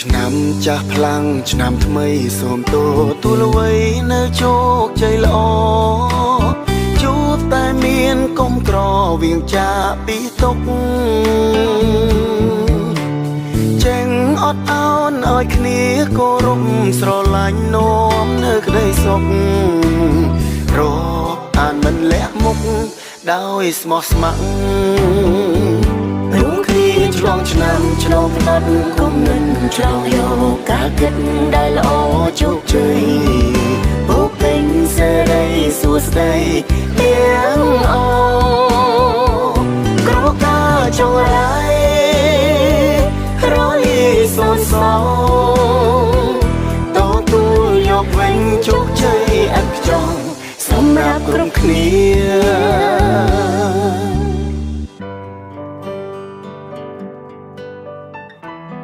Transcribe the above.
ឆ្នាំចាស់ផ្លាំងឆ្នាំថ្មីសូមតទូលអ្វីនៅជោគជ័យល្អជួបតែមានកុំក្រវៀងចាពីទុកចេញអត់អោនឲ្យគ្នាគោរពស្រឡាញ់នាំនៅក្តីសុខរកអានមិនលាក់មុខដោយស្មោះស្ម័គ្ររួមគ្នាឆ្លងឆ្នាំឆ្លងផ្នត់គុំនឹងឆ្លងយកការគិតដែលល្អជោគជ័យពុកពេញសេរីសួស្តីទាំងអក្រការចងរាយរយសូនសងទទួលយកវិញជោគជ័យឥតខ្ចោះសម្រាប់គ្រប់គ្នា